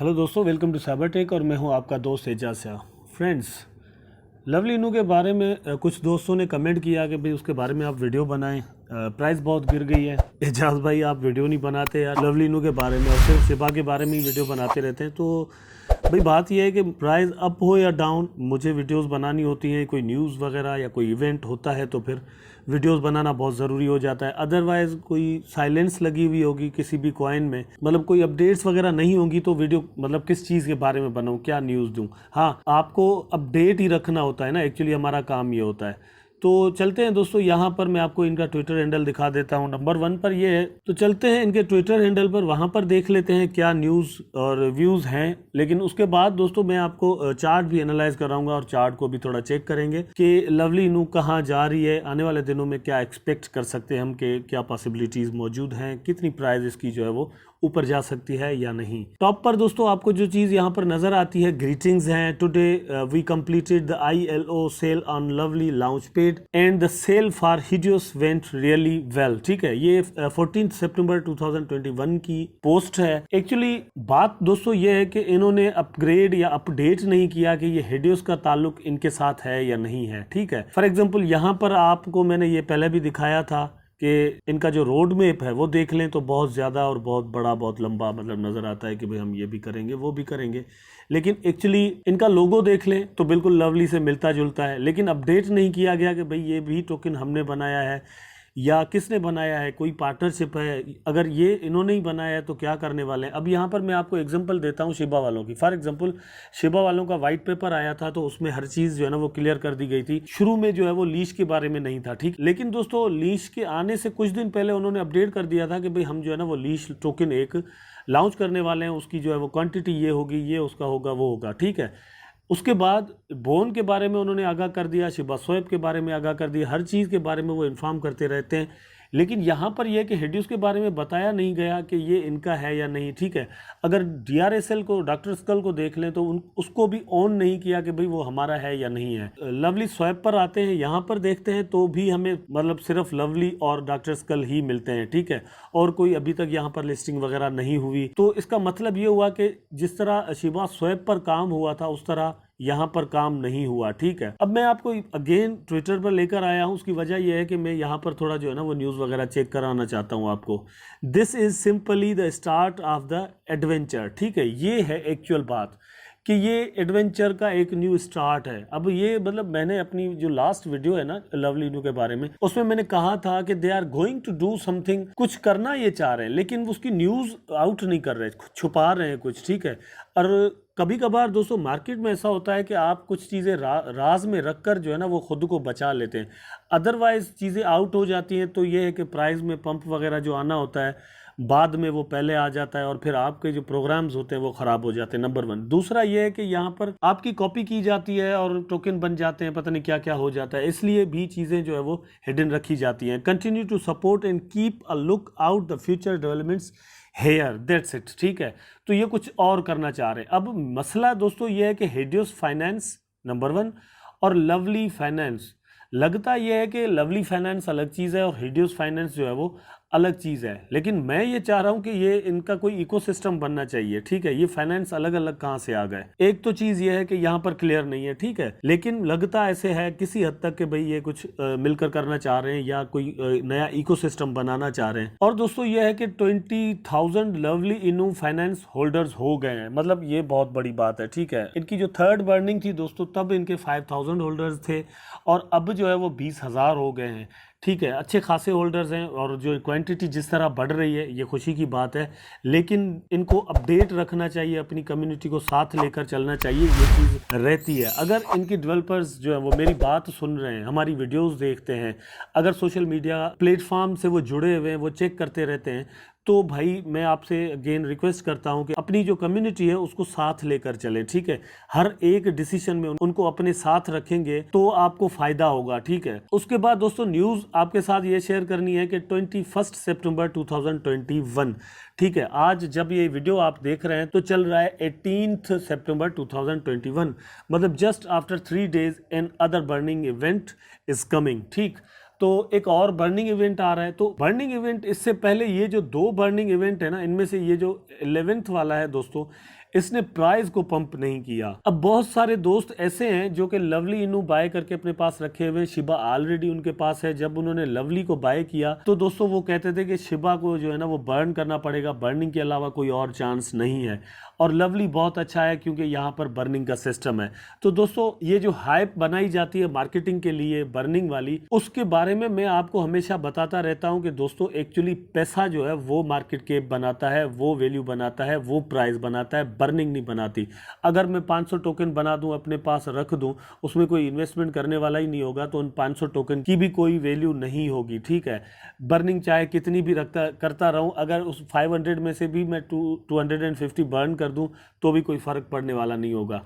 Hello दोस्तों, welcome to cyber tech और मैं हूं आपका दोस्त एजाज शाह। फ्रेंड्स, लवली इनू के बारे में कुछ दोस्तों ने कमेंट किया कि भाई उसके बारे में आप वीडियो बनाएं। प्राइस बहुत गिर गई है। एजाज भाई, आप वीडियो नहीं बनाते यार लवली इनू के बारे में और सिर्फ शिबा के बारे में ही वीडियो बनाते रहते हैं। तो भाई बात यह है कि प्राइस अप हो या डाउन, मुझे वीडियोस बनानी होती हैं। कोई न्यूज़ वगैरह या कोई इवेंट होता है तो फिर वीडियोस बनाना बहुत ज़रूरी हो जाता है। अदरवाइज़ कोई साइलेंस लगी हुई होगी किसी भी कॉइन में, मतलब कोई अपडेट्स वगैरह नहीं होंगी तो वीडियो मतलब किस चीज़ के बारे में बनाऊँ, क्या न्यूज़ दूँ। हाँ, आपको अपडेट ही रखना होता है ना, एक्चुअली हमारा काम ये होता है। तो चलते हैं दोस्तों, यहाँ पर मैं आपको इनका ट्विटर हैंडल दिखा देता हूँ। नंबर 1 पर ये है, तो चलते हैं इनके ट्विटर हैंडल पर, वहाँ पर देख लेते हैं क्या न्यूज़ और व्यूज़ हैं। लेकिन उसके बाद दोस्तों मैं आपको चार्ट भी एनालाइज कराऊंगा और चार्ट को भी थोड़ा चेक करेंगे कि लवली इनू कहाँ जा रही है, आने वाले दिनों में क्या एक्सपेक्ट कर सकते हैं हम, कि क्या पॉसिबिलिटीज़ मौजूद हैं, कितनी प्राइस इसकी जो है वो ऊपर जा सकती है या नहीं। टॉप पर दोस्तों आपको जो चीज़ यहाँ पर नजर आती है, ग्रीटिंग्स हैं। Today we completed the ILO sale on lovely launchpad and the sale for hideous went really well. ठीक है, ये 14 सितंबर 2021 की पोस्ट है। एक्चुअली बात दोस्तों ये है कि इन्होंने अपग्रेड या अपडेट नहीं किया कि ये हिडियोस का ताल्लुक इनके साथ है या नहीं है। ठीक है, फॉर एग्जाम्पल यहाँ पर आपको मैंने ये पहले भी दिखाया था कि इनका जो रोड मैप है वो देख लें तो बहुत ज़्यादा और बहुत बड़ा, बहुत लंबा मतलब नज़र आता है कि भाई हम ये भी करेंगे वो भी करेंगे। लेकिन एक्चुअली इनका लोगो देख लें तो बिल्कुल लवली से मिलता जुलता है, लेकिन अपडेट नहीं किया गया कि भाई ये भी टोकन हमने बनाया है या किसने बनाया है, कोई पार्टनरशिप है। अगर ये इन्होंने ही बनाया है तो क्या करने वाले हैं। अब यहाँ पर मैं आपको एग्जांपल देता हूँ शिबा वालों की। फॉर एग्जांपल शिबा वालों का वाइट पेपर आया था तो उसमें हर चीज़ जो है ना वो क्लियर कर दी गई थी। शुरू में जो है वो लीश के बारे में नहीं था, ठीक। लेकिन दोस्तों लीश के आने से कुछ दिन पहले उन्होंने अपडेट कर दिया था कि भाई हम जो है ना वो लीश टोकन एक लॉन्च करने वाले हैं। उसकी जो है वो क्वांटिटी ये होगी, ये उसका होगा, वो होगा, ठीक है। उसके बाद बोन के बारे में उन्होंने आगाह कर दिया, शिबा स्वैप के बारे में आगाह कर दिया, हर चीज़ के बारे में वो इन्फॉर्म करते रहते हैं। लेकिन यहाँ पर यह कि हिडियोस के बारे में बताया नहीं गया कि ये इनका है या नहीं, ठीक है। अगर DRSL को, डॉक्टर स्कल को देख लें तो उसको भी ऑन नहीं किया कि भाई वो हमारा है या नहीं है। लवली स्वैप पर आते हैं, यहाँ पर देखते हैं तो भी हमें मतलब सिर्फ लवली और डॉक्टर स्कल ही मिलते हैं, ठीक है। और कोई अभी तक यहाँ पर लिस्टिंग वगैरह नहीं हुई। तो इसका मतलब ये हुआ कि जिस तरह शिबा स्वैप पर काम हुआ था उस तरह यहाँ पर काम नहीं हुआ, ठीक है। अब मैं आपको अगेन ट्विटर पर लेकर आया हूँ, उसकी वजह यह है कि मैं यहाँ पर थोड़ा जो है ना वो न्यूज़ वगैरह चेक कराना चाहता हूँ आपको। This is simply the start of the adventure, ठीक है। ये है एक्चुअल बात कि ये एडवेंचर का एक न्यू स्टार्ट है। अब ये मतलब मैंने अपनी जो लास्ट वीडियो है ना लवली इनू के बारे में, उसमें मैंने कहा था कि they are going to do something, कुछ करना ये चाह रहे हैं लेकिन उसकी न्यूज़ आउट नहीं कर रहे, छुपा रहे हैं कुछ, ठीक है। और कभी कभार दोस्तों मार्केट में ऐसा होता है कि आप कुछ चीज़ें राज में रखकर जो है ना वो खुद को बचा लेते हैं। अदरवाइज चीज़ें आउट हो जाती हैं तो ये है कि प्राइस में पंप वगैरह जो आना होता है बाद में वो पहले आ जाता है और फिर आपके जो प्रोग्राम्स होते हैं वो ख़राब हो जाते हैं, नंबर 1। दूसरा ये है कि यहाँ पर आपकी कॉपी की जाती है और टोकन बन जाते हैं, पता नहीं क्या क्या हो जाता है, इसलिए भी चीज़ें जो है वो हिडन रखी जाती हैं। Continue to support and keep a look out the future developments here, that's it, ठीक है। तो ये कुछ और करना चाह रहे हैं। अब मसला दोस्तों ये है कि हिडियोस फाइनेंस नंबर 1 और लवली फाइनेंस, लगता यह है कि लवली फाइनेंस अलग चीज़ है और हिडियोस फाइनेंस जो है वो अलग चीज़ है। लेकिन मैं ये चाह रहा हूँ कि ये इनका कोई इकोसिस्टम बनना चाहिए, ठीक है। ये फाइनेंस अलग अलग कहाँ से आ गए, एक तो चीज़ ये है कि यहाँ पर क्लियर नहीं है, ठीक है। लेकिन लगता ऐसे है किसी हद तक कि भाई ये कुछ मिलकर करना चाह रहे हैं या कोई नया इकोसिस्टम बनाना चाह रहे हैं। और दोस्तों ये है कि 20,000 लवली इनू फाइनेंस होल्डर्स हो गए हैं, मतलब ये बहुत बड़ी बात है, ठीक है। इनकी जो थर्ड बर्निंग थी दोस्तों तब इनके 5,000 होल्डर्स थे और अब जो है वो 20,000 हो गए हैं, ठीक है। अच्छे खासे होल्डर्स हैं और जो क्वांटिटी जिस तरह बढ़ रही है ये खुशी की बात है। लेकिन इनको अपडेट रखना चाहिए, अपनी कम्युनिटी को साथ लेकर चलना चाहिए, ये चीज़ रहती है। अगर इनके डेवलपर्स जो है वो मेरी बात सुन रहे हैं, हमारी वीडियोस देखते हैं, अगर सोशल मीडिया प्लेटफॉर्म से वो जुड़े हुए हैं, वो चेक करते रहते हैं, तो भाई मैं आपसे अगेन रिक्वेस्ट करता हूं कि अपनी जो कम्युनिटी है उसको साथ लेकर चले, ठीक है। हर एक डिसीजन में उनको अपने साथ रखेंगे तो आपको फायदा होगा, ठीक है। उसके बाद दोस्तों न्यूज़ आपके साथ ये शेयर करनी है कि 21 सितंबर 2021, ठीक है। आज जब ये वीडियो आप देख रहे हैं तो चल रहा है 18 सितंबर 2021, मतलब just after 3 days another burning event is coming, ठीक। तो एक और बर्निंग इवेंट आ रहा है। तो बर्निंग इवेंट, इससे पहले ये जो 2 बर्निंग इवेंट है ना, इनमें से ये जो 11th वाला है दोस्तों, इसने प्राइस को पंप नहीं किया। अब बहुत सारे दोस्त ऐसे हैं जो कि लवली इनू बाय करके अपने पास रखे हुए, शिबा ऑलरेडी उनके पास है। जब उन्होंने लवली को बाय किया तो दोस्तों वो कहते थे कि शिबा को जो है ना वो बर्न करना पड़ेगा, बर्निंग के अलावा कोई और चांस नहीं है। और लवली बहुत अच्छा है क्योंकि यहाँ पर बर्निंग का सिस्टम है। तो दोस्तों ये जो हाइप बनाई जाती है मार्केटिंग के लिए बर्निंग वाली, उसके बारे में मैं आपको हमेशा बताता रहता हूँ कि दोस्तों एक्चुअली पैसा जो है वो मार्केट कैप बनाता है, वो वैल्यू बनाता है, वो प्राइस बनाता है, बर्निंग नहीं बनाती। अगर मैं 500 टोकन बना दूं, अपने पास रख दूं, उसमें कोई इन्वेस्टमेंट करने वाला ही नहीं होगा, तो उन 500 टोकन की भी कोई वैल्यू नहीं होगी। ठीक है, बर्निंग चाहे कितनी भी करता रहूं, अगर उस 500 में से भी मैं 250 बर्न कर दूं तो भी कोई फर्क पड़ने वाला नहीं होगा।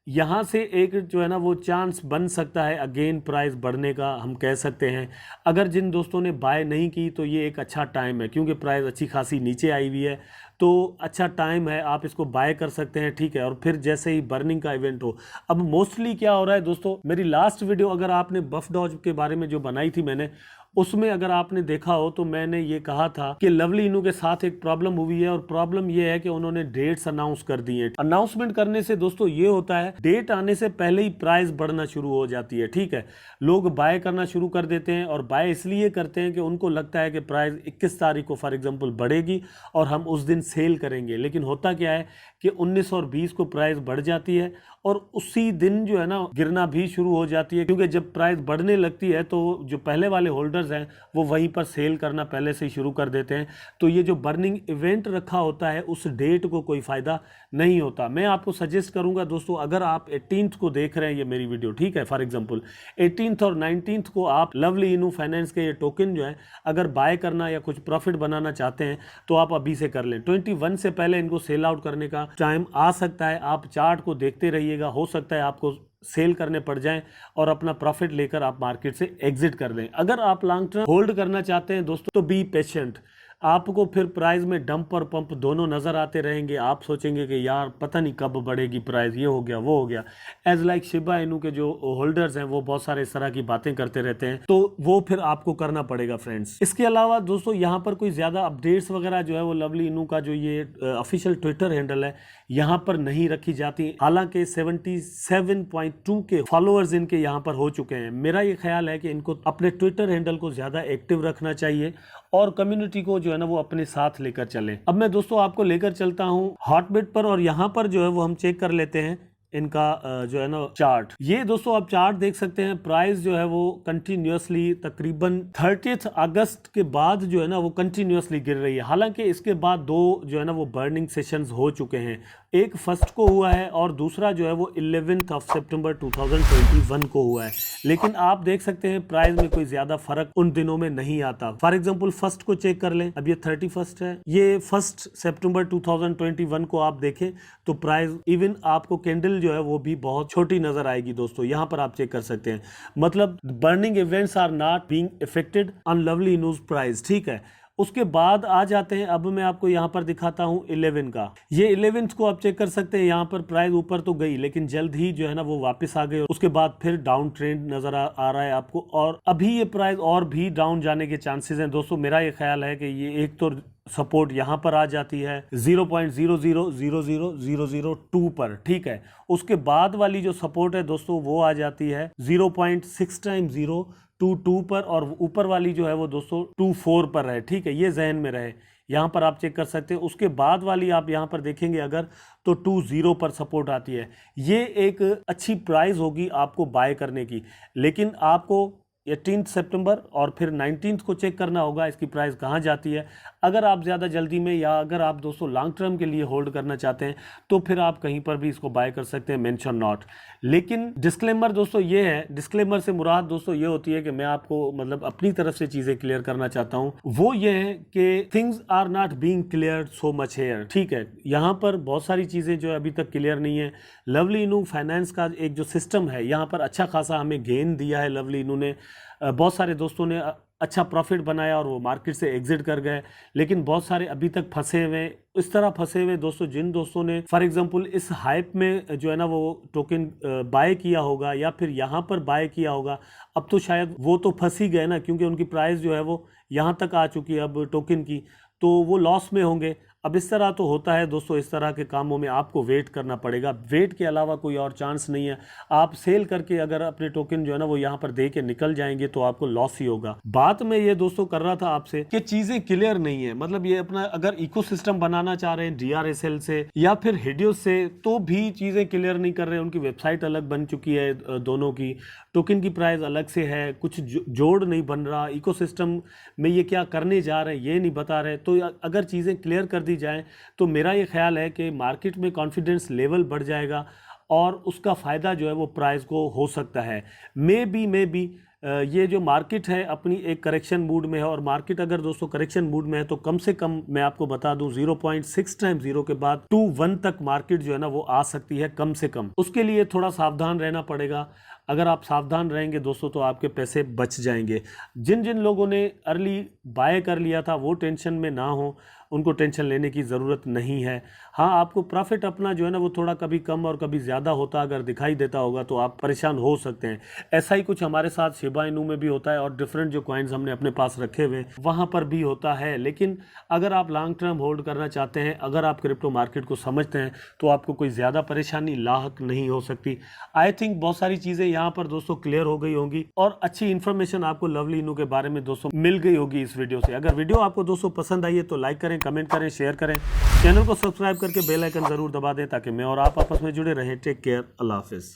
यहाँ से एक जो है ना वो चांस बन सकता है अगेन प्राइस बढ़ने का, हम कह सकते हैं। अगर जिन दोस्तों ने बाय नहीं की तो ये एक अच्छा टाइम है, क्योंकि प्राइस अच्छी खासी नीचे आई हुई है, तो अच्छा टाइम है, आप इसको बाय कर सकते हैं। ठीक है, और फिर जैसे ही बर्निंग का इवेंट हो। अब मोस्टली क्या हो रहा है दोस्तों, मेरी लास्ट वीडियो अगर आपने बफ डॉज के बारे में जो बनाई थी मैंने, उसमें अगर आपने देखा हो तो मैंने ये कहा था कि लवली इनू के साथ एक प्रॉब्लम हुई है, और प्रॉब्लम ये है कि उन्होंने डेट्स अनाउंस कर दी है। अनाउंसमेंट करने से दोस्तों ये होता है, डेट आने से पहले ही प्राइस बढ़ना शुरू हो जाती है। ठीक है, लोग बाय करना शुरू कर देते हैं, और बाय इसलिए करते हैं कि उनको लगता है कि प्राइस 21 तारीख को फॉर एग्जांपल बढ़ेगी और हम उस दिन सेल करेंगे। लेकिन होता क्या है कि 19 और 20 को प्राइस बढ़ जाती है, और उसी दिन जो है ना गिरना भी शुरू हो जाती है, क्योंकि जब प्राइस बढ़ने लगती है तो जो पहले वाले होल्डर्स हैं वो वहीं पर सेल करना पहले से ही शुरू कर देते हैं। तो ये जो बर्निंग इवेंट रखा होता है उस डेट को कोई फ़ायदा नहीं होता। मैं आपको सजेस्ट करूंगा दोस्तों, अगर आप 18th को देख रहे हैं ये मेरी वीडियो, ठीक है, फॉर एग्जांपल 18th और 19th को आप लवली इनू फाइनेंस के ये टोकन जो है अगर बाय करना या कुछ प्रॉफिट बनाना चाहते हैं तो आप अभी से कर लें। 21 से पहले इनको सेल आउट करने का टाइम आ सकता है। आप चार्ट को देखते रहिएगा, हो सकता है आपको सेल करने पड़ जाएं और अपना प्रॉफिट लेकर आप मार्केट से एग्जिट कर दें। अगर आप लॉन्ग टर्म होल्ड करना चाहते हैं दोस्तों तो बी पेशेंट। आपको फिर प्राइस में डंप और पंप दोनों नजर आते रहेंगे। आप सोचेंगे कि यार पता नहीं कब बढ़ेगी प्राइस, ये हो गया वो हो गया। एज लाइक शिबा इनू के जो होल्डर्स हैं वो बहुत सारे इस तरह की बातें करते रहते हैं, तो वो फिर आपको करना पड़ेगा फ्रेंड्स। इसके अलावा दोस्तों यहाँ पर कोई ज्यादा अपडेट्स वगैरह जो है वो लवली इनू का जो ये ऑफिशियल ट्विटर हैंडल है यहाँ पर नहीं रखी जाती। हालांकि 77.2 के फॉलोअर्स इनके यहाँ पर हो चुके हैं। मेरा ये ख्याल है कि इनको अपने ट्विटर हैंडल को ज्यादा एक्टिव रखना चाहिए और कम्युनिटी को जो है ना वो अपने साथ लेकर चले। अब मैं दोस्तों आपको लेकर चलता हूँ हॉटबिट पर, और यहाँ पर जो है वो हम चेक कर लेते हैं इनका जो है ना चार्ट। ये दोस्तों आप चार्ट देख सकते हैं, प्राइस जो है वो कंटिन्यूअसली तकरीबन 30 अगस्त के बाद जो है ना वो कंटिन्यूअसली गिर रही है। हालांकि इसके बाद दो जो है ना वो बर्निंग सेशंस हो चुके हैं, एक फर्स्ट को हुआ है और दूसरा जो है वो 11 सितंबर 2021 को हुआ है। लेकिन आप देख सकते हैं प्राइस में कोई ज्यादा फर्क उन दिनों में नहीं आता। फॉर एग्जांपल फर्स्ट को चेक कर लें, अब ये 31 है, ये 1 सितंबर 2021 को आप देखें तो प्राइस इवन आपको कैंडल जो है वो भी बहुत छोटी नजर आएगी दोस्तों। यहां पर आप चेक कर सकते हैं, मतलब burning events are not being affected on lovely इनूज प्राइस। ठीक है, उसके बाद आ जाते हैं, अब मैं आपको यहां पर दिखाता हूं 11 का। ये 11 को आप चेक कर सकते हैं, यहां पर प्राइस ऊपर तो गई लेकिन जल्द ही जो है ना वो वापस आ गई। उसके बाद फिर डाउन ट्रेंड नजर आ रहा है आपको, और अभी ये प्राइस और भी डाउन जाने के चांसेस हैं दोस्तों। मेरा ये ख्याल है कि ये एक तो सपोर्ट यहां पर आ जाती है 0.000002 पर, ठीक है। उसके बाद वाली जो सपोर्ट है दोस्तों वो आ जाती है 0.6 टाइम 022 पर, और ऊपर वाली जो है वो दोस्तों 24 पर है। ठीक है, ये जहन में रहे, यहां पर आप चेक कर सकते हैं। उसके बाद वाली आप यहां पर देखेंगे अगर तो 20 पर सपोर्ट आती है। ये एक अच्छी प्राइस होगी आपको बाय करने की, लेकिन आपको 18 सितंबर और फिर 19 को चेक करना होगा इसकी प्राइस कहाँ जाती है। अगर आप ज़्यादा जल्दी में या अगर आप दोस्तों लॉन्ग टर्म के लिए होल्ड करना चाहते हैं तो फिर आप कहीं पर भी इसको बाय कर सकते हैं, मेंशन नॉट। लेकिन डिस्क्लेमर दोस्तों ये है, डिस्क्लेमर से मुराद दोस्तों ये होती है कि मैं आपको मतलब अपनी तरफ से चीज़ें क्लियर करना चाहता हूँ, वो ये है कि things are not being clear so much here. ठीक है, यहाँ पर बहुत सारी चीज़ें जो अभी तक क्लियर नहीं है। लवली इनू फाइनेंस का एक जो सिस्टम है यहाँ पर अच्छा खासा हमें गेन दिया है लवली इनू ने। बहुत सारे दोस्तों ने अच्छा प्रॉफिट बनाया और वो मार्केट से एग्जिट कर गए, लेकिन बहुत सारे अभी तक फंसे हुए। इस तरह फंसे हुए दोस्तों, जिन दोस्तों ने फॉर एग्जांपल इस हाइप में जो है ना वो टोकन बाय किया होगा या फिर यहाँ पर बाय किया होगा, अब तो शायद वो तो फंस ही गए ना, क्योंकि उनकी प्राइस जो है वो यहाँ तक आ चुकी है अब टोकन की, तो वो लॉस में होंगे। अब इस तरह तो होता है दोस्तों, इस तरह के कामों में आपको वेट करना पड़ेगा, वेट के अलावा कोई और चांस नहीं है। आप सेल करके अगर अपने टोकन जो है ना वो यहाँ पर दे के निकल जाएंगे तो आपको लॉस ही होगा। बात मैं ये दोस्तों कर रहा था आपसे कि चीजें क्लियर नहीं है, मतलब ये अपना अगर इकोसिस्टम बनाना चाह रहे हैं DRSL से या फिर हेडियोस से तो भी चीजें क्लियर नहीं कर रहे हैं। उनकी वेबसाइट अलग बन चुकी है, दोनों की टोकन की प्राइस अलग से है, कुछ जोड़ नहीं बन रहा, इकोसिस्टम में ये क्या करने जा रहे हैं ये नहीं बता रहे। तो अगर चीज़ें क्लियर कर दी जाएं तो मेरा ये ख्याल है कि मार्केट में कॉन्फिडेंस लेवल बढ़ जाएगा और उसका फ़ायदा जो है वो प्राइस को हो सकता है। मे बी ये जो मार्केट है अपनी एक करेक्शन मूड में है, और मार्केट अगर दोस्तों करेक्शन मूड में है तो कम से कम मैं आपको बता दूं 0.6 टाइम्स 0 के बाद 2-1 तक मार्केट जो है ना वो आ सकती है कम से कम। उसके लिए थोड़ा सावधान रहना पड़ेगा। अगर आप सावधान रहेंगे दोस्तों तो आपके पैसे बच जाएंगे। जिन जिन लोगों ने अर्ली बाय कर लिया था वो टेंशन में ना हो, उनको टेंशन लेने की ज़रूरत नहीं है। हाँ, आपको प्रॉफिट अपना जो है ना वो थोड़ा कभी कम और कभी ज़्यादा होता अगर दिखाई देता होगा तो आप परेशान हो सकते हैं। ऐसा ही कुछ हमारे साथ शिबा इनू में भी होता है और डिफरेंट जो कॉइन्स हमने अपने पास रखे हुए वहाँ पर भी होता है। लेकिन अगर आप लॉन्ग टर्म होल्ड करना चाहते हैं, अगर आप क्रिप्टो मार्केट को समझते हैं तो आपको कोई ज़्यादा परेशानी लाहक नहीं हो सकती। आई थिंक बहुत सारी चीज़ें यहाँ पर दोस्तों क्लियर हो गई होंगी और अच्छी इन्फॉर्मेशन आपको लवली इनू के बारे में दोस्तों मिल गई होगी इस वीडियो से। अगर वीडियो आपको दोस्तों पसंद आई है तो लाइक करें, कमेंट करें, शेयर करें, चैनल को सब्सक्राइब करके बेल आइकन जरूर दबा दें ताकि मैं और आप आपस में जुड़े रहें। टेक केयर, अल्लाह हाफिज़।